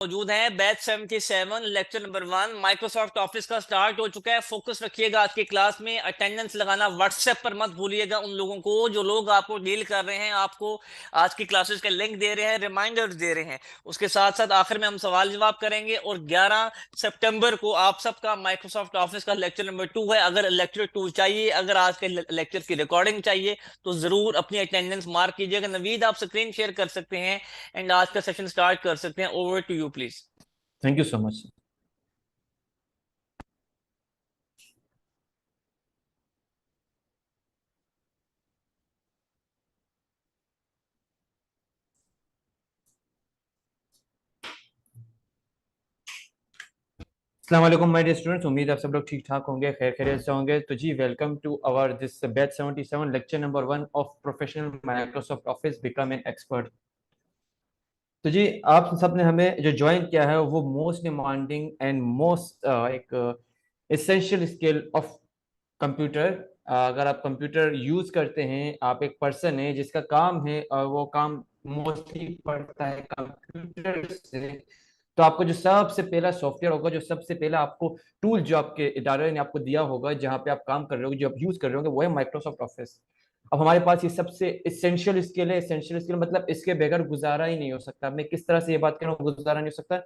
मौजूद हैं। Batch 77 lecture number 1 Microsoft office का स्टार्ट हो चुका है। फोकस रखिएगा आज की क्लास में, अटेंडेंस लगाना व्हाट्सएप पर मत भूलिएगा। उन लोगों को जो लोग आपको डील कर रहे हैं, आपको आज की क्लासेस का लिंक दे रहे हैं, रिमाइंडर्स दे रहे हैं। उसके साथ साथ आखिर में हम सवाल जवाब करेंगे। और 11 सितंबर को आप सबका माइक्रोसॉफ्ट ऑफिस का लेक्चर नंबर 2 है। अगर लेक्चर 2 चाहिए, अगर आज के लेक्चर की रिकॉर्डिंग चाहिए, तो जरूर अपनी अटेंडेंस मार्क कीजिएगा। नवीद, आप स्क्रीन शेयर कर सकते हैं एंड आज का सेशन स्टार्ट कर सकते हैं। Over to you please. Thank you so much. अस्सलाम वालेकुम माय डियर स्टूडेंट्स, उम्मीद है आप सब लोग ठीक ठाक होंगे, खैर खैरियत से होंगे। तो जी welcome to our this batch 77 lecture number 1 of professional Microsoft Office become an expert. तो जी आप सब ने हमें जो ज्वाइन किया है वो मोस्ट डिमांडिंग एंड मोस्ट एक एसेंशियल स्किल ऑफ कंप्यूटर। अगर आप कंप्यूटर यूज करते हैं, आप एक पर्सन है जिसका काम है और वो काम मोस्टली पड़ता है कंप्यूटर से, तो आपको जो सबसे पहला सॉफ्टवेयर होगा, जो सबसे पहला आपको टूल जो आपके इदारे ने आपको दिया होगा, जहाँ पे आप काम कर रहे हो, जो आप यूज कर रहे होंगे, वो है माइक्रोसॉफ्ट ऑफिस। अब हमारे पास ये सबसे इसेंशियल स्किल है। इसेंशियल स्किल मतलब इसके बगैर गुजारा ही नहीं हो सकता। मैं किस तरह से ये बात कर रहा हूँ, गुजारा नहीं हो सकता।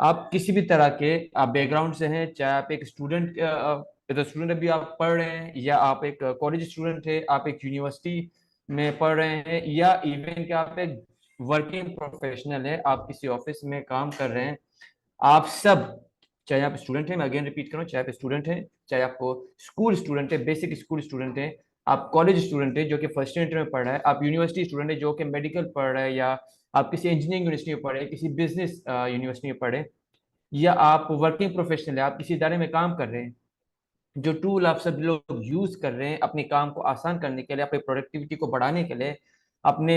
आप किसी भी तरह के आप बैकग्राउंड से हैं, चाहे आप एक स्टूडेंट स्टूडेंट अभी आप पढ़ रहे हैं, या आप एक कॉलेज स्टूडेंट है, आप एक यूनिवर्सिटी में पढ़ रहे हैं, या इवन कि आप एक वर्किंग प्रोफेशनल है, आप किसी ऑफिस में काम कर रहे हैं। आप सब, चाहे आप स्टूडेंट हैं, मैं अगेन रिपीट करूँ, चाहे आप स्टूडेंट हैं, चाहे आपको स्कूल स्टूडेंट है, बेसिक स्कूल स्टूडेंट है, आप कॉलेज स्टूडेंट है जो कि फर्स्ट ईयर में पढ़ रहा है, आप यूनिवर्सिटी स्टूडेंट है जो कि मेडिकल पढ़ रहा है, या आप किसी इंजीनियरिंग यूनिवर्सिटी में पढ़े, किसी बिजनेस यूनिवर्सिटी में पढ़े, या आप वर्किंग प्रोफेशनल है, आप किसी इदारे में काम कर रहे हैं। जो टूल आप सब लोग यूज कर रहे हैं अपने काम को आसान करने के लिए, अपनी प्रोडक्टिविटी को बढ़ाने के लिए, अपने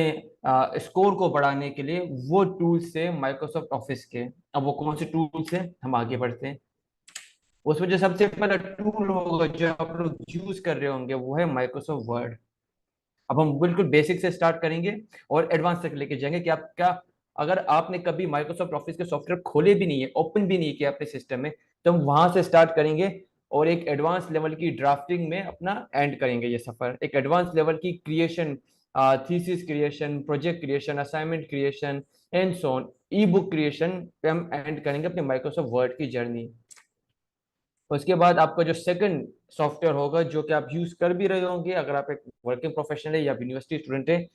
स्कोर को बढ़ाने के लिए, वो टूल्स है माइक्रोसॉफ्ट ऑफिस के। अब वो कौन से टूल्स हैं, हम आगे बढ़ते हैं। उसमें जो सबसे पहला टूल होगा जो आप लोग यूज कर रहे होंगे, वो है माइक्रोसॉफ्ट वर्ड। अब हम बिल्कुल बेसिक से स्टार्ट करेंगे और एडवांस तक लेके जाएंगे कि आप क्या, अगर आपने कभी माइक्रोसॉफ्ट ऑफिस के सॉफ्टवेयर खोले भी नहीं है, ओपन भी नहीं किया अपने सिस्टम में, तो हम वहां से स्टार्ट करेंगे और एक एडवांस लेवल की ड्राफ्टिंग में अपना एंड करेंगे ये सफर। एक एडवांस लेवल की creation, thesis creation, project creation, assignment creation and so on, E book creation पे हम एंड करेंगे अपने माइक्रोसॉफ्ट वर्ड की जर्नी। उसके बाद आपका जो सेकंड सॉफ्टवेयर होगा जो कि आप यूज कर भी रहे होंगे, अगर आप एक वर्किंग प्रोफेशनल है या यूनिवर्सिटी स्टूडेंट है,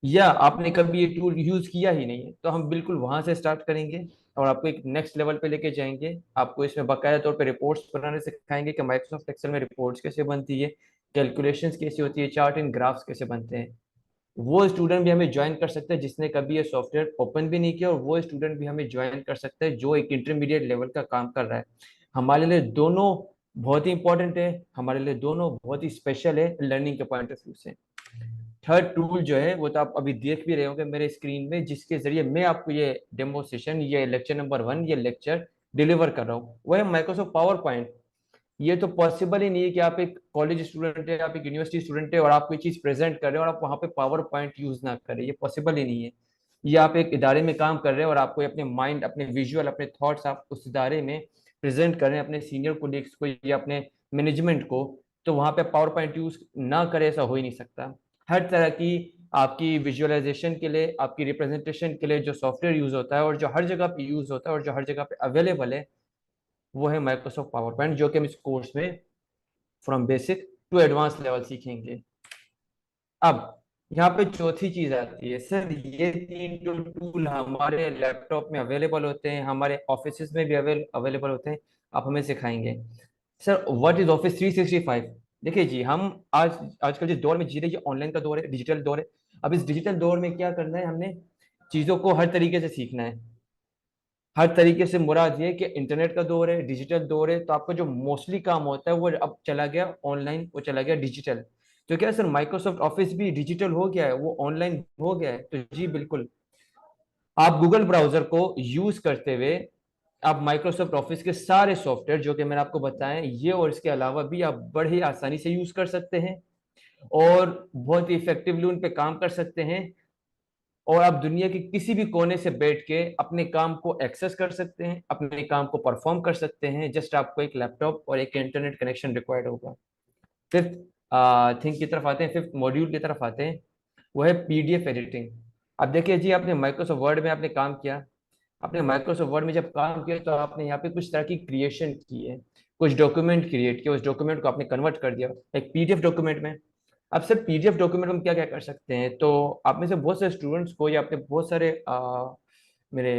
या आपने कभी ये टूल यूज किया ही नहीं है, तो हम बिल्कुल वहां से स्टार्ट करेंगे और आपको एक नेक्स्ट लेवल पे लेके जाएंगे। आपको इसमें बाकायदा तौर पे रिपोर्ट्स बनाने सिखाएंगे कि माइक्रोसॉफ्ट एक्सेल में रिपोर्ट्स कैसे बनती है, कैलकुलेशंस कैसे होती है, चार्ट एंड ग्राफ्स कैसे बनते हैं। वो स्टूडेंट भी हमें ज्वाइन कर सकता है जिसने कभी ये सॉफ्टवेयर ओपन भी नहीं किया, और वो स्टूडेंट भी हमें ज्वाइन कर सकता है जो एक इंटरमीडिएट लेवल का काम कर रहा है। हमारे लिए दोनों बहुत ही इंपॉर्टेंट है, हमारे लिए दोनों बहुत ही स्पेशल है लर्निंग के पॉइंट ऑफ व्यू से। थर्ड टूल जो है वो तो आप अभी देख भी रहे होंगे मेरे स्क्रीन में, जिसके जरिए मैं आपको ये डेमो सेशन, ये लेक्चर नंबर 1, ये लेक्चर डिलीवर कर रहा हूँ, वो है माइक्रोसॉफ्ट पावर पॉइंट। ये तो पॉसिबल ही नहीं है कि आप एक कॉलेज स्टूडेंट है, आप एक यूनिवर्सिटी स्टूडेंट है और आप कोई चीज प्रेजेंट कर रहे हो और आप वहां पे पावर पॉइंट यूज ना करें, ये पॉसिबल ही नहीं है। ये आप एक इदारे में काम कर रहे हैं और आपको अपने माइंड, अपने विजुअल, अपने थॉट्स आप उस इदारे में प्रेजेंट कर रहे हैं अपने सीनियर कोलीग्स को या अपने मैनेजमेंट को, तो वहां पे पावर पॉइंट यूज ना करें, ऐसा हो ही नहीं सकता। हर तरह की आपकी विजुअलाइजेशन के लिए, आपकी रिप्रेजेंटेशन के लिए जो सॉफ्टवेयर यूज होता है और जो हर जगह पे यूज होता है और जो हर जगह पे अवेलेबल है, वो है माइक्रोसॉफ्ट पावर पॉइंट, जो कि हम इस कोर्स में from basic to advance level सीखेंगे। अब यहाँ पे चौथी चीज आती है, सर ये तीन जो टूल हमारे लैपटॉप में अवेलेबल होते हैं, हमारे ऑफिस में भी अवेलेबल होते हैं, आप हमें सिखाएंगे। Sir what is office 365? देखिए जी, हम आजकल जिस दौर में जी रहे हैं, ये ऑनलाइन का दौर है, डिजिटल दौर है। अब इस डिजिटल दौर में क्या करना है, हमने चीजों को हर तरीके से सीखना है। हर तरीके से मुराद ये कि इंटरनेट का दौर है, डिजिटल दौर है, तो आपका जो मोस्टली काम होता है वो अब चला गया ऑनलाइन, वो चला गया डिजिटल। तो क्या सर माइक्रोसॉफ्ट ऑफिस भी डिजिटल हो गया है, वो ऑनलाइन हो गया है? तो जी बिल्कुल। आप गूगल ब्राउजर को यूज करते हुए आप माइक्रोसॉफ्ट ऑफिस के सारे सॉफ्टवेयर जो कि मैंने आपको बताए ये और इसके अलावा भी आप बड़े आसानी से यूज कर सकते हैं और बहुत ही इफेक्टिवली उन पे काम कर सकते हैं। और आप दुनिया के किसी भी कोने से बैठ के अपने काम को एक्सेस कर सकते हैं, अपने काम को परफॉर्म कर सकते हैं। जस्ट आपको एक लैपटॉप और एक इंटरनेट कनेक्शन रिक्वायर्ड होगा। फिफ्थ थिंग की तरफ आते हैं, फिफ्थ मॉड्यूल की तरफ आते हैं, वो है पीडीएफ एडिटिंग। अब देखिए जी, आपने माइक्रोसॉफ्ट वर्ड में आपने काम किया, आपने माइक्रोसॉफ्ट वर्ड में जब काम किया तो आपने यहाँ पे कुछ तरह की क्रिएशन की है, कुछ डॉक्यूमेंट क्रिएट किया, उस डॉक्यूमेंट को आपने कन्वर्ट कर दिया एक पीडीएफ डॉक्यूमेंट में। अब सर पीडीएफ डॉक्यूमेंट में हम क्या क्या कर सकते हैं, तो आप में से बहुत सारे स्टूडेंट्स को या आपने बहुत सारे मेरे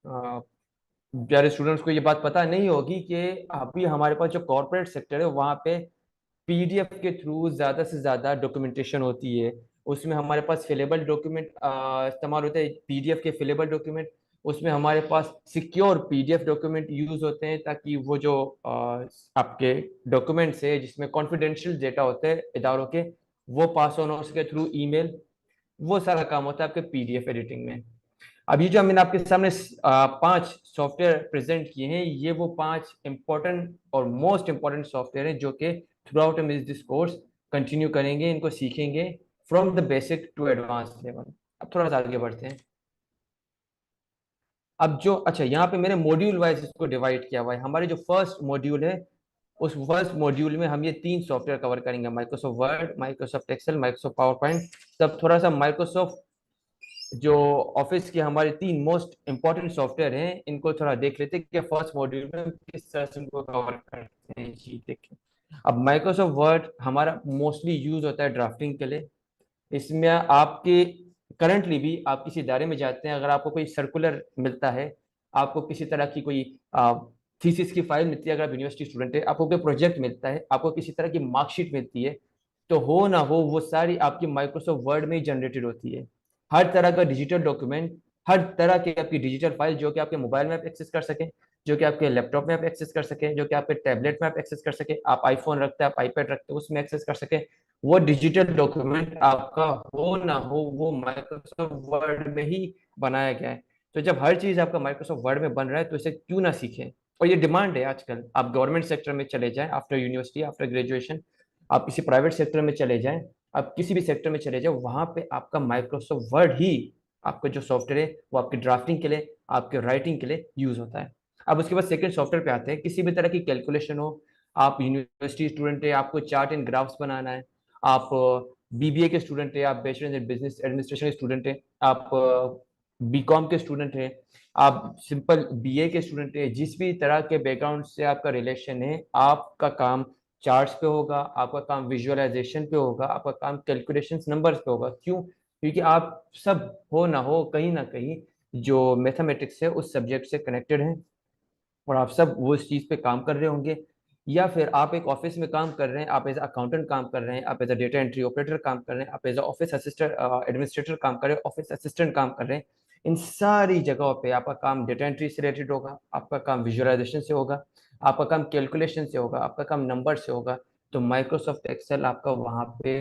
आ, प्यारे स्टूडेंट्स को ये बात पता नहीं होगी कि अभी हमारे पास जो कॉर्पोरेट सेक्टर है वहाँ पे पीडीएफ के थ्रू ज़्यादा से ज़्यादा डॉक्यूमेंटेशन होती है। उसमें हमारे पास फिलेबल डॉक्यूमेंट इस्तेमाल होते हैं, पीडीएफ के फिलेबल डॉक्यूमेंट। उसमें हमारे पास सिक्योर पीडीएफ डॉक्यूमेंट यूज़ होते हैं, ताकि वो जो आपके डॉक्यूमेंट्स है जिसमें कॉन्फिडेंशियल डेटा होते हैं इदारों के, वो पास ऑन हो सके थ्रू ईमेल। वो सारा काम होता है आपके पीडीएफ एडिटिंग में। अब ये जो मैंने आपके सामने 5 सॉफ्टवेयर प्रेजेंट किए हैं, ये वो 5 इंपॉर्टेंट और मोस्ट इंपॉर्टेंट सॉफ्टवेयर हैं जो कि throughout this course continue करेंगे, इनको सीखेंगे from the basic to advance level. अब थोड़ा सा आगे बढ़ते हैं। अब जो अच्छा यहाँ पे मैंने मॉड्यूल वाइज इसको डिवाइड किया हुआ है। हमारे जो फर्स्ट मॉड्यूल है, उस फर्स्ट मॉड्यूल में हम ये 3 सॉफ्टवेयर कवर करेंगे, Microsoft Word, Microsoft Excel, Microsoft PowerPoint. तब थोड़ा सा माइक्रोसॉफ्ट जो ऑफिस के हमारे 3 मोस्ट इंपॉर्टेंट सॉफ्टवेयर हैं, इनको थोड़ा देख लेते हैं कि फर्स्ट मॉड्यूल में हम किस तरह से उनको कवर करते हैं। जी देखिए, अब माइक्रोसॉफ्ट वर्ड हमारा मोस्टली यूज होता है ड्राफ्टिंग के लिए। इसमें आपके करंटली भी आप किसी इदारे में जाते हैं, अगर आपको कोई सर्कुलर मिलता है, आपको किसी तरह की कोई थीसिस की फाइल मिलती है, अगर आप यूनिवर्सिटी स्टूडेंट है, आपको कोई प्रोजेक्ट मिलता है, आपको किसी तरह की मार्कशीट मिलती है, तो हो ना हो वो सारी आपकी माइक्रोसॉफ्ट वर्ड में ही जनरेटेड होती है। हर तरह का डिजिटल डॉक्यूमेंट, हर तरह की आपकी डिजिटल फाइल जो कि आपके मोबाइल में आप एक्सेस कर सकें, जो कि आपके लैपटॉप में आप एक्सेस कर सकें, जो कि आपके टैबलेट में आप एक्सेस कर सकें, आप आईफोन रखते हैं, आप आईपैड रखते हैं, उसमें एक्सेस कर सकें, वो डिजिटल डॉक्यूमेंट आपका हो ना हो वो माइक्रोसॉफ्ट वर्ड में ही बनाया गया है। तो जब हर चीज आपका माइक्रोसॉफ्ट वर्ड में बन रहा है तो इसे क्यों ना सीखें। और ये डिमांड है आजकल। आप गवर्नमेंट सेक्टर में चले जाएं, आफ्टर यूनिवर्सिटी, आफ्टर ग्रेजुएशन, आप किसी प्राइवेट सेक्टर में चले जाएं, आप किसी भी सेक्टर में चले जाएं, वहां पे आपका माइक्रोसॉफ्ट वर्ड ही आपका जो सॉफ्टवेयर है वो आपकी ड्राफ्टिंग के लिए, आपके राइटिंग के लिए यूज होता है। अब उसके बाद सेकंड सॉफ्टवेयर पे आते हैं। किसी भी तरह की कैलकुलेशन हो, आप यूनिवर्सिटी स्टूडेंट है, आपको चार्ट एंड ग्राफ्स बनाना है, आप बीबीए के स्टूडेंट है, आप बैचलर इन बिजनेस एडमिनिस्ट्रेशन के स्टूडेंट है, आप बीकॉम के स्टूडेंट है, आप सिंपल बीए के स्टूडेंट है, जिस भी तरह के बैकग्राउंड से आपका रिलेशन है, आपका काम चार्ट्स पे होगा, आपका काम विजुअलाइजेशन पे होगा, आपका काम कैलकुलेशंस नंबर्स पे होगा। क्यों? क्योंकि आप सब हो ना कहीं जो मैथमेटिक्स है उस सब्जेक्ट से कनेक्टेड हैं, और आप सब वो इस चीज़ पे काम कर रहे होंगे। या फिर आप एक ऑफिस में काम कर रहे हैं, आप एज अकाउंटेंट काम कर रहे हैं, आप as a data entry operator काम कर रहे हैं, आप as a office assistant administrator काम कर रहे हैं, ऑफिस असिस्टेंट काम कर रहे हैं। इन सारी जगहों पे आपका काम डेटा एंट्री से रिलेटेड होगा, आपका काम विजुअलाइजेशन से होगा, आपका काम कैलकुलेशन से होगा, आपका काम नंबर से होगा। तो माइक्रोसॉफ्ट एक्सेल आपका वहाँ पे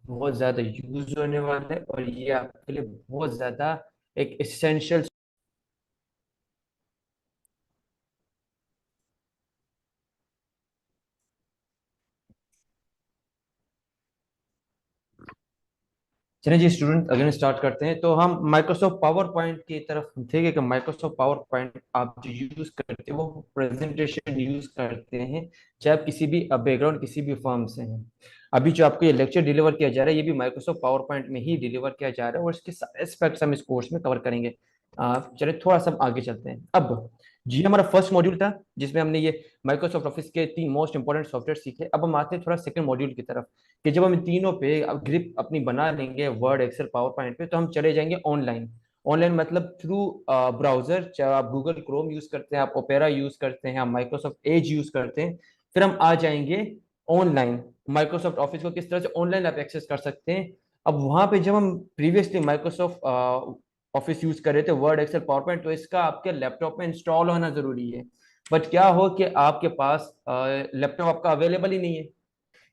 बहुत ज़्यादा यूज होने वाला है, और ये आपके लिए बहुत ज़्यादा एक इसेंशियल। चलिए जी स्टूडेंट, अगेन स्टार्ट करते हैं। तो हम माइक्रोसॉफ्ट पावर पॉइंट की तरफ थे कि माइक्रोसॉफ्ट पावर पॉइंट आप जो यूज करते हैं वो प्रेजेंटेशन यूज करते हैं, चाहे आप किसी भी बैकग्राउंड किसी भी फर्म से हैं। अभी जो आपको ये लेक्चर डिलीवर किया जा रहा है ये भी माइक्रोसॉफ्ट पावर पॉइंट में ही डिलीवर किया जा रहा है, और इसके सारे एस्पेक्ट्स हम इस कोर्स में कवर करेंगे। चलिए थोड़ा सा आगे चलते हैं। अब जी हमारा फर्स्ट मॉड्यूल था जिसमें हमने ये माइक्रोसॉफ्ट ऑफिस के 3 मोस्ट इंपॉर्टेंट सॉफ्टवेयर सीखे। अब हम आते हैं थोड़ा सेकंड मॉड्यूल की तरफ, कि जब हम इन तीनों पे अब ग्रिप अपनी बना लेंगे वर्ड एक्सेल पावर पॉइंट पे, तो हम चले जाएंगे ऑनलाइन। ऑनलाइन मतलब थ्रू ब्राउजर, चाहे आप गूगल क्रोम यूज करते हैं, आप ओपेरा यूज करते हैं, आप माइक्रोसॉफ्ट एज यूज करते हैं, फिर हम आ जाएंगे ऑनलाइन। माइक्रोसॉफ्ट ऑफिस को किस तरह से ऑनलाइन आप एक्सेस कर सकते हैं। अब वहां पे जब हम प्रीवियसली माइक्रोसॉफ्ट ऑफिस यूज कर रहे थे, वर्ड एक्सेल पावर पॉइंट, तो इसका आपके लैपटॉप में इंस्टॉल होना जरूरी है। बट क्या हो कि आपके पास लैपटॉप आपका अवेलेबल ही नहीं है,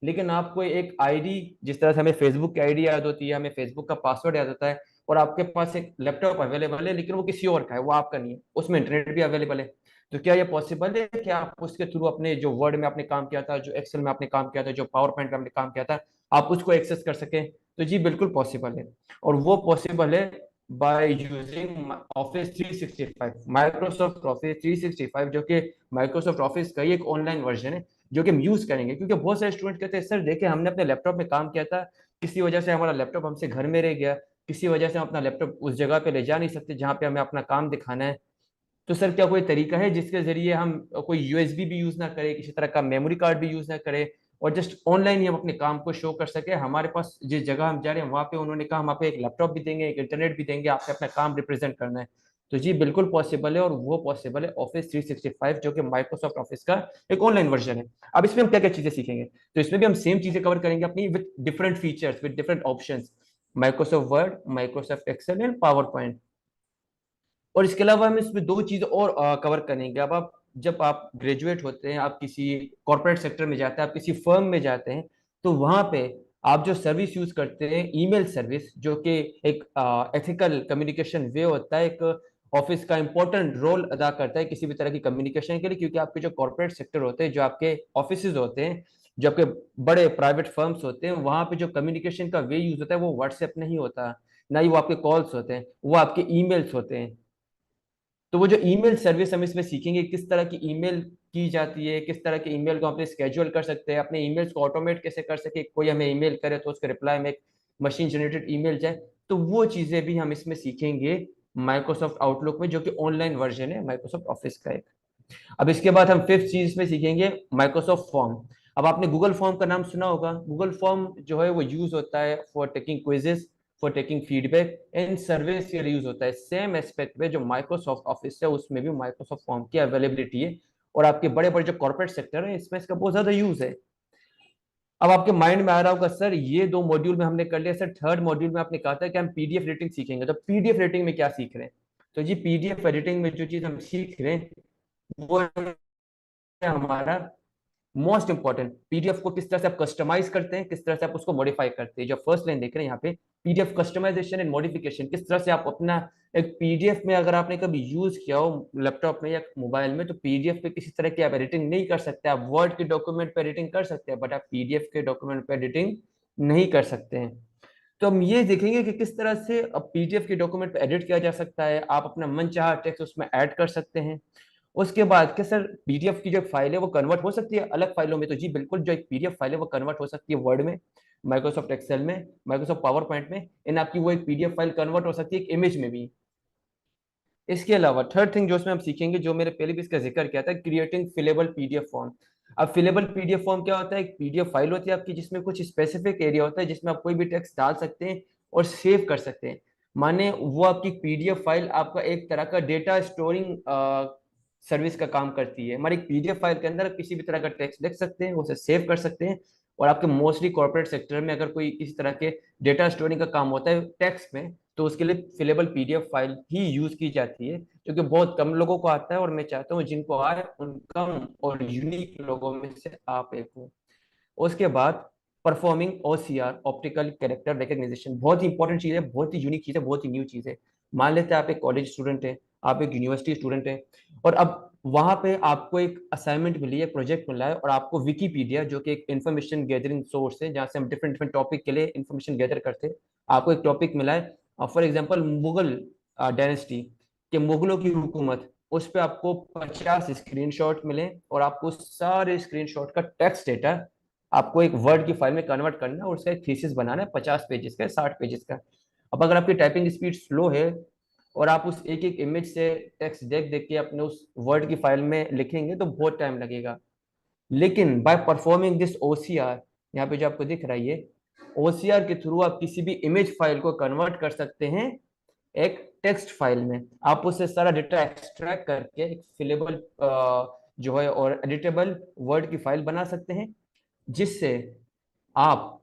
लेकिन आपको एक आईडी, जिस तरह से हमें फेसबुक की आईडी याद होती है, हमें फेसबुक का पासवर्ड याद होता है, और आपके पास एक लैपटॉप अवेलेबल है लेकिन वो किसी और का है, वो आपका नहीं है, उसमें इंटरनेट भी अवेलेबल है। तो क्या ये पॉसिबल है कि आप उसके थ्रू अपने जो वर्ड में आपने काम किया था, जो एक्सेल में आपने काम किया था, जो पावर पॉइंट में आपने काम किया था, आप उसको एक्सेस कर सकें, तो जी बिल्कुल पॉसिबल है। और वो पॉसिबल है by using office 365, Microsoft Office 365, जो कि माइक्रोसॉफ्ट ऑफिस का ही एक ऑनलाइन वर्जन है जो कि हम यूज करेंगे। क्योंकि बहुत सारे स्टूडेंट कहते हैं सर देखिए हमने अपने लैपटॉप में काम किया था, किसी वजह से हमारा लैपटॉप हमसे घर में रह गया, किसी वजह से हम अपना लैपटॉप उस जगह पे ले जा नहीं सकते जहाँ पे हमें अपना काम दिखाना है। तो सर क्या कोई तरीका है जिसके जरिए हम कोई यूएसबी भी यूज ना करें, किसी तरह का मेमोरी कार्ड भी यूज ना करें, और जस्ट ऑनलाइन ही हम अपने काम को शो कर सके? हमारे पास जिस जगह हम जा रहे हैं वहां पे उन्होंने कहा हम आप एक लैपटॉप भी देंगे, एक इंटरनेट भी देंगे, आपसे अपना काम रिप्रेजेंट करना है। तो जी बिल्कुल पॉसिबल है, और वो पॉसिबल है ऑफिस 365 जो कि माइक्रोसॉफ्ट ऑफिस का एक ऑनलाइन वर्जन है। अब इसमें हम क्या क्या चीजें सीखेंगे? तो इसमें भी हम सेम चीजें कवर करेंगे अपनी, with different features, with different options, Microsoft Word, Microsoft Excel and PowerPoint. और इसके अलावा हम इसमें दो चीज और कवर करेंगे। अब आप जब आप ग्रेजुएट होते हैं, आप किसी कॉर्पोरेट सेक्टर में जाते हैं, आप किसी फर्म में जाते हैं, तो वहां पे आप जो सर्विस यूज करते हैं, ईमेल सर्विस, जो कि एक एथिकल कम्युनिकेशन वे होता है, एक ऑफिस का इंपॉर्टेंट रोल अदा करता है किसी भी तरह की कम्युनिकेशन के लिए। क्योंकि आपके जो कॉर्पोरेट सेक्टर होते हैं, जो आपके ऑफिस होते हैं, जो आपके बड़े प्राइवेट फर्म्स होते हैं, वहां पे जो कम्युनिकेशन का वे यूज होता है वो व्हाट्सएप नहीं होता, ना ही वो आपके कॉल्स होते हैं, वो आपके ईमेल्स होते हैं। तो वो जो ईमेल सर्विस हम इसमें सीखेंगे, किस तरह की ईमेल की जाती है, किस तरह के ईमेल को अपने स्केड्यूल कर सकते हैं, अपने ईमेल्स को ऑटोमेट कैसे कर सके, कोई हमें ईमेल करे तो उसके रिप्लाई में एक मशीन जनरेटेड ईमेल जाए। तो वो चीजें भी हम इसमें सीखेंगे माइक्रोसॉफ्ट आउटलुक में, जो कि ऑनलाइन वर्जन है माइक्रोसॉफ्ट ऑफिस का एक। अब इसके बाद हम फिफ्थ चीज में सीखेंगे माइक्रोसॉफ्ट फॉर्म। अब आपने गूगल फॉर्म का नाम सुना होगा। गूगल फॉर्म जो है वो यूज होता है for taking quizzes, for taking feedback and service के लिए यूज होता है। सेम एस्पेक्ट में जो माइक्रोसॉफ्ट ऑफिस है उसमें भी माइक्रोसॉफ्ट फॉर्म की अवेलेबिलिटी है, और आपके बड़े बड़े जो कॉर्पोरेट सेक्टर है इसमें इसका बहुत ज्यादा यूज है। अब आपके माइंड में आ रहा होगा सर ये दो मॉड्यूल में हमने कर लिया, सर थर्ड मॉड्यूल में आपने कहा था कि हम पीडीएफ रेटिंग सीखेंगे, तो पीडीएफ रेटिंग में क्या सीख रहे हैं? तो जी पीडीएफ एडिटिंग में जो चीज हम सीख रहे हैं वो है हमारा मोस्ट इंपॉर्टेंट, पीडीएफ को किस तरह से आप कस्टमाइज करते हैं, किस तरह से आप उसको मॉडिफाई करते हैं। जो फर्स्ट लाइन देख रहे हैं यहाँ पे, पीडीएफ कस्टमाइजेशन एंड मॉडिफिकेशन, किस तरह से आप अपना एक पीडीएफ में, अगर आपने कभी यूज किया हो लैपटॉप में या मोबाइल में, तो पीडीएफ पे किसी तरह की आप एडिटिंग नहीं कर सकते। आप वर्ड के डॉक्यूमेंट पे एडिटिंग कर सकते हैं, बट आप पीडीएफ के डॉक्यूमेंट पे एडिटिंग नहीं कर सकते हैं। तो हम ये देखेंगे कि किस तरह से अब पीडीएफ के डॉक्यूमेंट पे एडिट किया जा सकता है, आप अपना मनचाहा टेक्स्ट उसमें ऐड कर सकते हैं। उसके बाद कि सर पीडीएफ की जो फाइल है वो कन्वर्ट हो सकती है अलग फाइलों में? तो जी बिल्कुल, जो एक पीडीएफ फाइल है वो कन्वर्ट हो सकती है वर्ड में, माइक्रोसॉफ्ट एक्सेल में, माइक्रोसॉफ्ट पावर पॉइंट में, इन आपकी वो एक पीडीएफ फाइल कन्वर्ट हो सकती है एक इमेज में भी। इसके अलावा थर्ड थिंग जो इसमें हम सीखेंगे, जो मैंने पहले भी इसका जिक्र किया था, क्रिएटिंग फिलेबल पीडीएफ फॉर्म। अब फिलेबल पीडीएफ फॉर्म क्या होता है? एक पीडीएफ फाइल होती है आपकी जिसमें कुछ स्पेसिफिक एरिया होता है जिसमें आप कोई भी टेक्स्ट डाल सकते हैं और सेव कर सकते हैं। माने वो आपकी पीडीएफ फाइल आपका एक तरह का डेटा स्टोरिंग सर्विस का काम करती है। हमारी पीडीएफ फाइल के अंदर आप किसी भी तरह का टेक्स्ट लिख सकते हैं, उसे सेव कर सकते हैं। और आपके मोस्टली कॉर्पोरेट सेक्टर में अगर कोई इस तरह के डेटा स्टोरिंग का काम होता है टेक्स्ट में, तो उसके लिए फिलेबल पीडीएफ फाइल ही यूज की जाती है, जो कि बहुत कम लोगों को आता है। और मैं चाहता हूँ जिनको आए उन कम और यूनिक लोगों में से आप एक हो। उसके बाद performing OCR, optical character recognition, बहुत ही इंपॉर्टेंट चीज है, बहुत ही यूनिक चीज है, बहुत ही न्यू चीज है। मान लेते हैं आप एक कॉलेज स्टूडेंट हैं, आप एक यूनिवर्सिटी स्टूडेंट हैं, और अब वहां पे आपको एक असाइनमेंट मिली है, प्रोजेक्ट मिला है, और आपको विकीपीडिया, जो कि एक इन्फॉर्मेशन गैदरिंग सोर्स है जहाँ से हम डिफरेंट डिफरेंट टॉपिक के लिए इन्फॉर्मेशन गैदर करते हैं, आपको एक टॉपिक मिला है फॉर एग्जाम्पल मुगल डायनेस्टी के, मुगलों की हुकूमत, उस पर आपको 50 स्क्रीनशॉट मिले, और आपको उस सारे स्क्रीनशॉट का टेक्स्ट डेटा आपको एक वर्ड की फाइल में कन्वर्ट करना है, और उसका एक थीसिस बनाना है 50 पेजेस का, 60 पेजेस का। अब अगर आपकी टाइपिंग स्पीड स्लो है और आप उस एक एक इमेज से टेक्स्ट देख देख के अपने उस वर्ड की फाइल में लिखेंगे तो बहुत टाइम लगेगा। लेकिन बाय परफॉर्मिंग दिस ओसीआर, यहाँ पे जो आपको दिख रहा है ये ओसीआर के थ्रू आप किसी भी इमेज फाइल को कन्वर्ट कर सकते हैं एक टेक्स्ट फाइल में। आप उससे सारा डेटा एक्सट्रैक्ट करके एक फिलेबल जो है और एडिटेबल वर्ड की फाइल बना सकते हैं, जिससे आप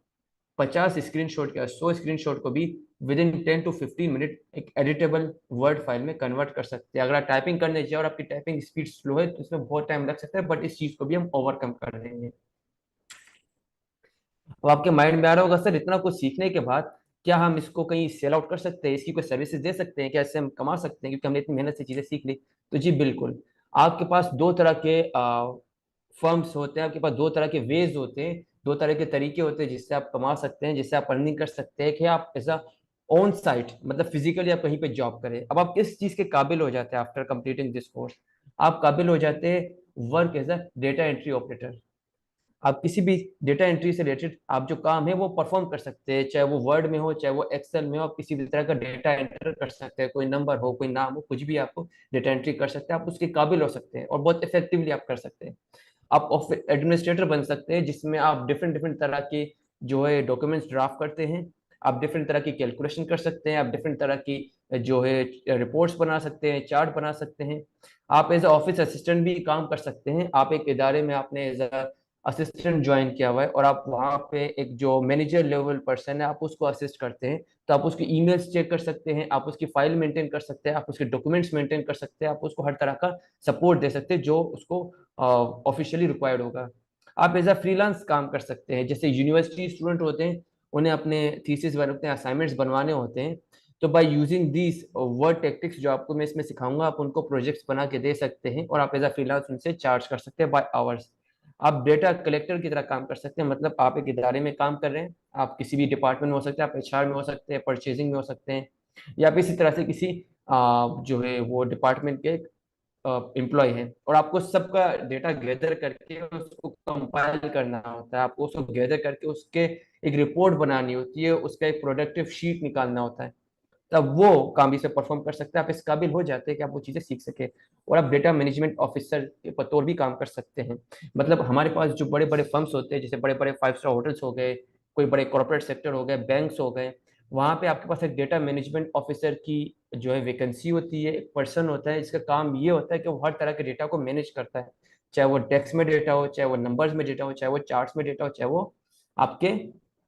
50 स्क्रीनशॉट या 100 स्क्रीनशॉट को भी विद इन 10 to 15 मिनट एक एडिटेबल वर्ड फाइल में कन्वर्ट कर सकते हैं। अगर आप टाइपिंग करने जाए और आपकी टाइपिंग स्पीड स्लो है तो इसमें बहुत टाइम लग सकता है, बट इस चीज को भी हम ओवरकम कर देंगे। अब आपके माइंड में आ रहा होगा सर इतना कुछ सीखने के बाद क्या हम इसको कहीं सेल आउट कर सकते हैं, इसकी कोई सर्विसेज दे सकते हैं क्या, इससे हम कमा सकते हैं क्योंकि हमने इतनी मेहनत से चीजें सीख ली? तो जी बिल्कुल, आपके पास दो तरह के फर्म्स होते हैं, आपके पास दो तरह के वेज होते हैं दो तरह के तरीके होते हैं जिससे आप कमा सकते हैं, जिससे आप अर्निंग कर सकते हैं, कि आप ऐसा ऑन साइट मतलब फिजिकली आप कहीं पे जॉब करें। अब आप किस चीज के काबिल हो जाते हैं आफ्टर कंप्लीटिंग दिस कोर्स? आप काबिल हो जाते हैं work as a data entry operator. आप किसी भी डेटा एंट्री से रिलेटेड आप जो काम है वो परफॉर्म कर सकते हैं, चाहे वो वर्ड में हो चाहे वो एक्सेल में हो। आप किसी भी तरह का डेटा एंटर कर सकते हैं, कोई नंबर हो कोई नाम हो कुछ भी आपको डेटा एंट्री कर सकते हैं, आप उसके काबिल हो सकते हैं और बहुत इफेक्टिवली आप कर सकते हैं। आप एडमिनिस्ट्रेटर बन सकते हैं जिसमें आप डिफरेंट डिफरेंट तरह के जो है डॉक्यूमेंट्स ड्राफ्ट करते हैं। आप डिफरेंट तरह की कैलकुलेशन कर सकते हैं, आप डिफरेंट तरह की जो है रिपोर्ट्स बना सकते हैं, चार्ट बना सकते हैं। आप एज ऑफिस असिस्टेंट भी काम कर सकते हैं। आप एक इदारे में आपने एज असिस्टेंट ज्वाइन किया हुआ है और आप वहाँ पे एक जो मैनेजर लेवल पर्सन है आप उसको असिस्ट करते हैं, तो आप उसकी ईमेल्स चेक कर सकते हैं, आप उसकी फाइल मेंटेन कर सकते हैं, आप उसके डॉक्यूमेंट्स मेंटेन कर सकते हैं, आप उसको हर तरह का सपोर्ट दे सकते हैं जो उसको ऑफिशियली रिक्वायर्ड होगा। आप एज अ फ्रीलांस काम कर सकते हैं, जैसे यूनिवर्सिटी स्टूडेंट होते हैं उन्हें अपने थीसिस अपने असाइनमेंट्स बनवाने होते हैं, तो by using these word tactics जो आपको मैं इसमें सिखाऊंगा आप उनको प्रोजेक्ट्स बना के दे सकते हैं और आप एज अ फ्रीलांस उनसे चार्ज कर सकते हैं बाय आवर्स। आप डेटा कलेक्टर की तरह काम कर सकते हैं, मतलब आप एक इदारे में काम कर रहे हैं, आप किसी भी डिपार्टमेंट में हो सकते हैं, आप एचआर में हो सकते हैं, परचेजिंग में हो सकते हैं, या फिर इसी तरह से किसी जो है वो डिपार्टमेंट के एम्प्लॉय है और आपको सबका डेटा गैदर करके उसको कंपाइल करना होता है, आपको उसको गैदर करके उसके एक रिपोर्ट बनानी होती है, उसका एक प्रोडक्टिव शीट निकालना होता है। तब वो काम भी से परफॉर्म कर सकते हैं, आप इस काबिल हो जाते हैं कि आप वो चीज़ें सीख सके। और आप डेटा मैनेजमेंट ऑफिसर के तौर भी काम कर सकते हैं। मतलब हमारे पास जो बड़े बड़े फर्म्स होते हैं जैसे बड़े बड़े 5 स्टार होटल्स हो गए, कोई बड़े कॉर्पोरेट सेक्टर हो गए, बैंक्स हो गए, वहाँ पे आपके पास एक डेटा मैनेजमेंट ऑफिसर की जो है वैकेंसी होती है, एक पर्सन होता है जिसका काम ये होता है कि वो हर तरह के डेटा को मैनेज करता है, चाहे वो टेक्स्ट में डेटा हो, चाहे वो नंबर्स में डेटा हो, चाहे वो चार्ट्स में डेटा हो, चाहे वो आपके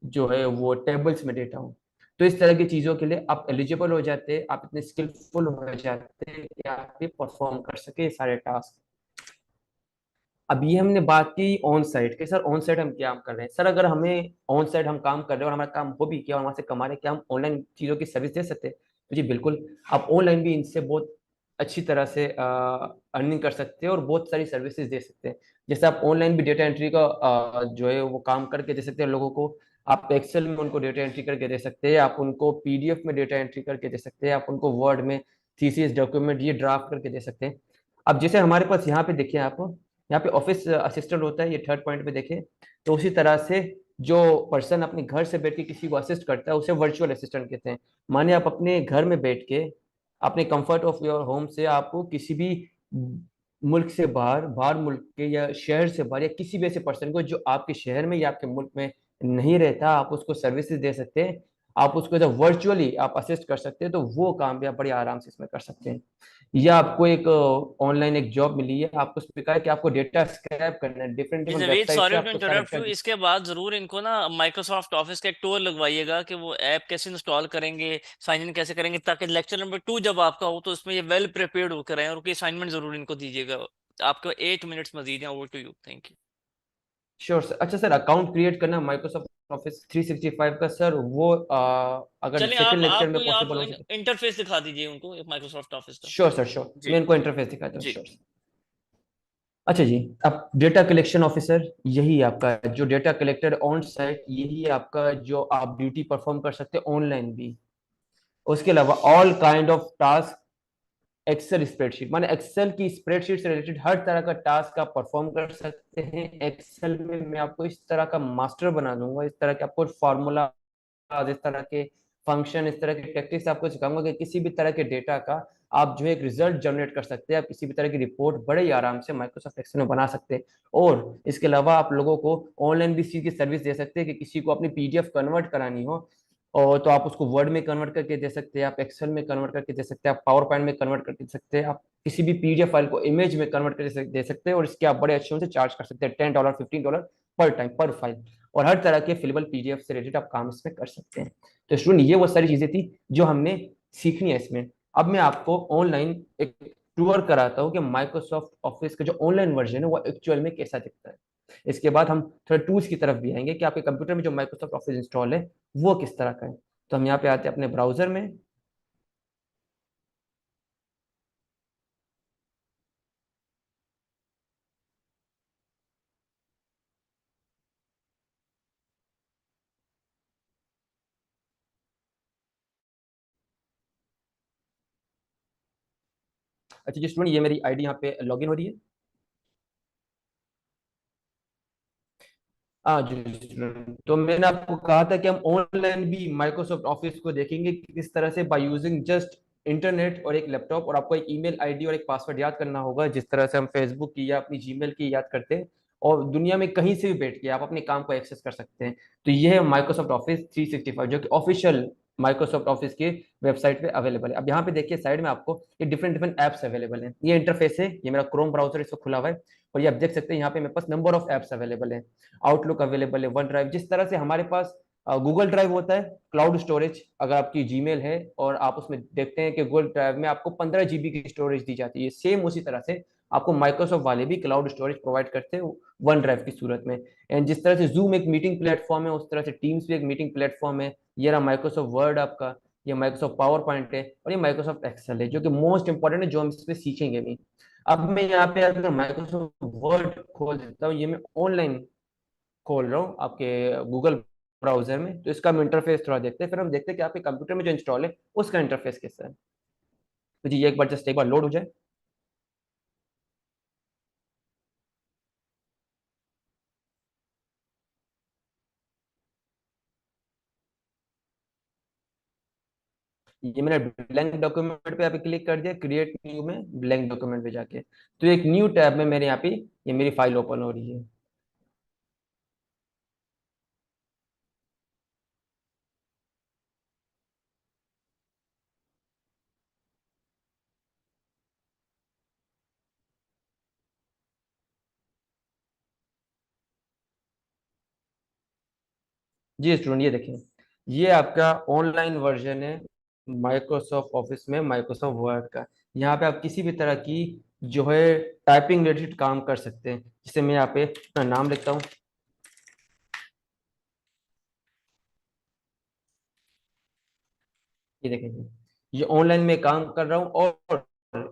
जो है वो टेबल्स में डेटा हो। तो इस तरह की चीज़ों के लिए आप एलिजिबल हो जाते हैं, आप इतने स्किलफुल हो जाते हैं कि आप ये परफॉर्म कर सके ये सारे टास्क। अब ये हमने बात की ऑन साइट के। सर ऑन साइट हम क्या कर रहे हैं? सर अगर हमें ऑन साइट हम काम कर रहे हैं और हमारा काम हो भी किया और वहां से कमा रहे हैं, क्या हम ऑनलाइन चीज़ों की सर्विस दे सकते हैं? तो जी बिल्कुल, आप ऑनलाइन भी इनसे बहुत अच्छी तरह से अर्निंग कर सकते हैं और बहुत सारी सर्विसेज दे सकते हैं। जैसे आप ऑनलाइन भी डेटा एंट्री का जो है वो काम करके दे सकते हैं लोगों को। आप एक्सेल में उनको डेटा एंट्री करके दे सकते हैं, आप उनको पीडीएफ में डेटा एंट्री करके दे सकते हैं, आप उनको वर्ड में थीसिस डॉक्यूमेंट ये ड्राफ्ट करके दे सकते हैं। अब जैसे हमारे पास यहाँ पे देखिए आप, यहाँ पे ऑफिस असिस्टेंट होता है, ये थर्ड पॉइंट पे देखें, तो उसी तरह से जो पर्सन अपने घर से बैठ के किसी को असिस्ट करता है उसे वर्चुअल असिस्टेंट कहते हैं। मानिए आप अपने घर में बैठ के अपने कंफर्ट ऑफ योर होम से आपको किसी भी मुल्क से बाहर, बाहर मुल्क के या शहर से बाहर या किसी भी ऐसे पर्सन को जो आपके शहर में या आपके मुल्क में नहीं रहता, आप उसको सर्विसेज दे सकते हैं, आप उसको जब वर्चुअली आप असिस्ट कर सकते हैं, तो वो काम भी आप बड़े आराम से इसमें कर सकते हैं। या आपको एक ऑनलाइन एक जॉब मिली है, आपको उसमें कहा है कि आपको डेटा स्क्रैप करना है डिफरेंट जी डिफरेंट नवीद, वेबसाइट से, सॉरी टू आपको सारा इंटरप्ट डेटा। यू, इसके बाद जरूर इनको ना माइक्रोसॉफ्ट ऑफिस का एक टूर लगवाइएगा कि वो ऐप कैसे इंस्टॉल करेंगे, साइन इन कैसे करेंगे, ताकि लेक्चर नंबर 2 जब आपका हो तो उसमें ये वेल प्रिपेयर्ड होकर आए, और कोई असाइनमेंट जरूर इनको दीजिएगा। आपको 8 मिनट्स मजीद हैं। Over to you, thank you. Sure sir. अच्छा सर, अकाउंट क्रिएट करना माइक्रोसॉफ्ट ऑफिस 365 का सर, वो अगर चलिए सेकंड लेक्चर में आप पॉसिबल हो सके। इंटरफेस दिखा दीजिए उनको माइक्रोसॉफ्ट ऑफिस का। श्योर सर श्योर, जी मैं इनको इंटरफेस दिखाता हूँ। जी। श्योर। अच्छा जी, अब डेटा कलेक्शन ऑफिसर यही आपका जो डेटा कलेक्टर ऑन साइट, यही आपका जो आप ड्यूटी परफॉर्म कर सकते हैं ऑनलाइन भी। उसके अलावा all kind of task, Excel spreadsheet, माने एक्सेल की स्प्रेडशीट से रिलेटेड हर तरह का टास्क आप परफॉर्म कर सकते हैं एक्सेल में। मैं आपको इस तरह का मास्टर बना दूंगा, इस तरह के आपको फार्मूला, इस तरह के फंक्शन, इस तरह के टेक्टिक्स आपको सिखाऊंगा कि किसी भी तरह के डेटा का आप जो है एक रिजल्ट जनरेट कर सकते हैं, आप किसी भी तरह की रिपोर्ट बड़े ही आराम से माइक्रोसॉफ्ट एक्सेल में बना सकते हैं। और इसके अलावा आप लोगों को ऑनलाइन भी इस चीज़ की सर्विस दे सकते हैं कि किसी को अपनी पीडीएफ कन्वर्ट करानी हो और तो आप उसको वर्ड में कन्वर्ट करके दे सकते हैं, आप एक्सेल में कन्वर्ट करके दे सकते हैं, आप पावर पॉइंट में कन्वर्ट करके दे सकते हैं, आप किसी भी पीडीएफ फाइल को इमेज में कन्वर्ट करके दे सकते हैं और इसके आप बड़े अच्छे से चार्ज कर सकते हैं, $10 $15 पर टाइम पर फाइल। और हर तरह के फिलेबल पीडीएफ से रिलेटेड आप काम इसमें कर सकते हैं। तो स्टूडेंट ये वो सारी चीजें थी जो हमने सीखनी है इसमें। अब मैं आपको ऑनलाइन एक टूर कराता हूँ कि माइक्रोसॉफ्ट ऑफिस का जो ऑनलाइन वर्जन है वो एक्चुअल में कैसा दिखता है। इसके बाद हम थोड़ा टूल्स की तरफ भी आएंगे कि आपके कंप्यूटर में जो माइक्रोसॉफ्ट ऑफिस इंस्टॉल है वो किस तरह का है। तो हम यहाँ पे आते हैं अपने ब्राउजर में। अच्छा जी स्टूडेंट, ये मेरी आईडी यहाँ पे लॉगिन हो रही है। हाँ जी स्टूडेंट, तो मैंने आपको कहा था कि हम ऑनलाइन भी माइक्रोसॉफ्ट ऑफिस को देखेंगे कि किस तरह से बाय यूजिंग जस्ट इंटरनेट और एक लैपटॉप, और आपको एक ईमेल आईडी और एक पासवर्ड याद करना होगा, जिस तरह से हम फेसबुक की या अपनी जीमेल की याद करते हैं, और दुनिया में कहीं से भी बैठ के आप अपने काम को एक्सेस कर सकते हैं। तो ये है माइक्रोसॉफ्ट ऑफिस 365, जो कि ऑफिशियल माइक्रोसॉफ्ट ऑफिस के वेबसाइट पे अवेलेबल है। अब यहाँ पे देखिए साइड में आपको ये डिफरेंट डिफरेंट एप्स अवेलेबल हैं। ये इंटरफेस है, ये मेरा क्रोम ब्राउजर इसको खुला हुआ है, और ये आप देख सकते हैं यहाँ पे मेरे पास नंबर ऑफ एप्स अवेलेबल है। आउटलुक अवेलेबल है, वन ड्राइव, जिस तरह से हमारे पास गूगल ड्राइव होता है, क्लाउड स्टोरेज, अगर आपकी जीमेल है और आप उसमें देखते हैं कि गूगल ड्राइव में आपको 15 GB की स्टोरेज दी जाती है, सेम उसी तरह से आपको माइक्रोसॉफ्ट वाले भी क्लाउड स्टोरेज प्रोवाइड करते हैं वन ड्राइव की सूरत में। एंड जिस तरह से जूम एक मीटिंग प्लेटफॉर्म है, उस तरह से टीम्स भी एक मीटिंग प्लेटफॉर्म है। ये रहा माइक्रोसॉफ्ट वर्ड आपका, ये माइक्रोसॉफ्ट पावर पॉइंट है, और ये माइक्रोसॉफ्ट एक्सेल है, जो कि मोस्ट इंपॉर्टेंट है, जो हम इसमें सीखेंगे भी। अब मैं यहाँ पे अगर माइक्रोसॉफ्ट वर्ड खोल देता हूँ, ये मैं ऑनलाइन खोल रहा हूँ आपके गूगल ब्राउजर में, तो इसका हम इंटरफेस थोड़ा देखते हैं, फिर हम देखते हैं कि आपके कंप्यूटर में जो इंस्टॉल है उसका इंटरफेस कैसा है। तो जी ये एक बार जस्ट एक बार लोड हो जाए। ये मैंने ब्लैंक डॉक्यूमेंट पे यहाँ क्लिक कर दिया, क्रिएट न्यू में ब्लैंक डॉक्यूमेंट पे जाके, तो एक न्यू टैब में मेरे यहाँ पे ये मेरी फाइल ओपन हो रही है। जी स्टूडेंट, ये देखें, ये आपका ऑनलाइन वर्जन है माइक्रोसॉफ्ट ऑफिस में माइक्रोसॉफ्ट वर्ड का। यहाँ पे आप किसी भी तरह की जो है टाइपिंग रिलेटेड काम कर सकते हैं। जैसे मैं यहाँ पे अपना नाम लिखता हूँ, ये देखें, ये ऑनलाइन में काम कर रहा हूँ। और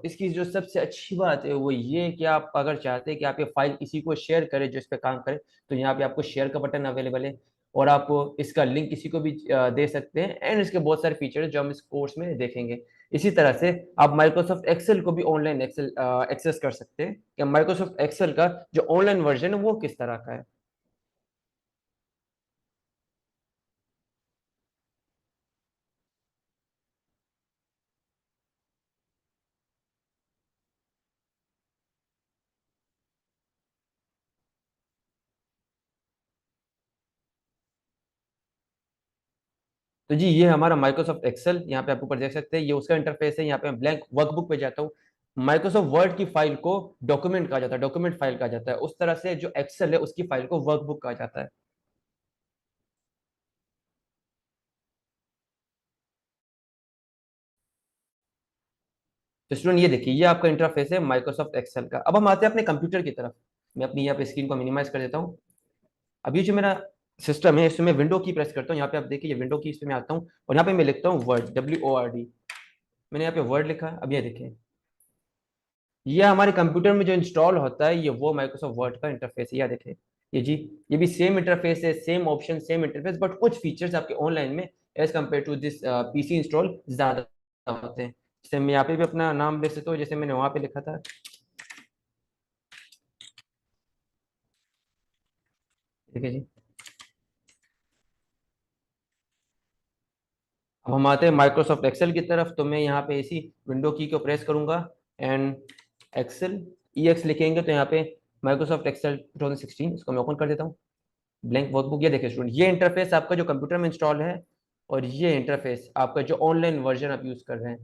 इसकी जो सबसे अच्छी बात है वो ये कि आप अगर चाहते हैं कि आप ये फाइल किसी को शेयर करें जो इस पे काम करे, तो यहाँ पे आपको शेयर का बटन अवेलेबल है, और आप इसका लिंक किसी को भी दे सकते हैं। एंड इसके बहुत सारे फीचर्स जो हम इस कोर्स में देखेंगे। इसी तरह से आप माइक्रोसॉफ्ट एक्सेल को भी ऑनलाइन एक्सेल एक्सेस कर सकते हैं, कि माइक्रोसॉफ्ट एक्सेल का जो ऑनलाइन वर्जन है वो किस तरह का है। तो जी ये हमारा माइक्रोसॉफ्ट एक्सेल, यहाँ पे आप ऊपर देख सकते हैं, ये उसका इंटरफेस है। यहाँ पे मैं ब्लैंक वर्कबुक पे जाता हूँ। माइक्रोसॉफ्ट वर्ड की फाइल को डॉक्यूमेंट कहा जाता है, डॉक्यूमेंट फाइल कहा जाता है, उस तरह से जो एक्सेल है उसकी फाइल को वर्कबुक कहा जाता है। तो स्टूडेंट ये देखिए, ये आपका इंटरफेस है माइक्रोसॉफ्ट एक्सेल का। अब हम आते हैं अपने कंप्यूटर की तरफ। मैं अपनी यहाँ पे स्क्रीन को मिनिमाइज कर देता हूँ। अब ये जो मेरा सिस्टम है, इसमें मैं विंडो की प्रेस करता हूँ। यहाँ पे आप देखिए, ये विंडो की, इस पे मैं आता हूँ, और यहाँ पे मैं लिखता हूँ वर्ड, WORD। मैंने यहाँ पे वर्ड लिखा। अब ये देखिए, ये हमारे कंप्यूटर में जो इंस्टॉल होता है, ये वो माइक्रोसॉफ्ट वर्ड का इंटरफेस है। या देखें, ये जी, ये भी सेम इंटरफेस है, same option, same interface, but कुछ फीचर्स आपके ऑनलाइन में as compare to this PC install ज्यादा होते हैं। जैसे मैं यहाँ पे भी अपना नाम लिख सकता हूँ, जैसे मैंने वहां पे लिखा था। ठीक है जी। अब हम आते हैं माइक्रोसॉफ्ट एक्सेल की तरफ। तो मैं यहाँ पे इसी विंडो की को प्रेस करूंगा, एंड एक्सेल, EX लिखेंगे, तो यहाँ पे माइक्रोसॉफ्ट एक्सेल 2016, इसको मैं ओपन कर देता हूँ। ब्लैंक वर्कबुक, ये देखिए स्टूडेंट, ये इंटरफेस आपका जो कंप्यूटर में इंस्टॉल है, और ये इंटरफेस आपका जो ऑनलाइन वर्जन आप यूज कर रहे हैं।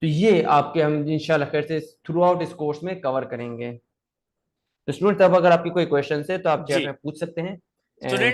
तो ये आपके हम इंशाल्लाह खैर से थ्रू आउट इस कोर्स में कवर करेंगे। तो स्टूडेंट, तब अगर आपकी कोई क्वेश्चन है तो आप चैट जी में पूछ सकते हैं। And student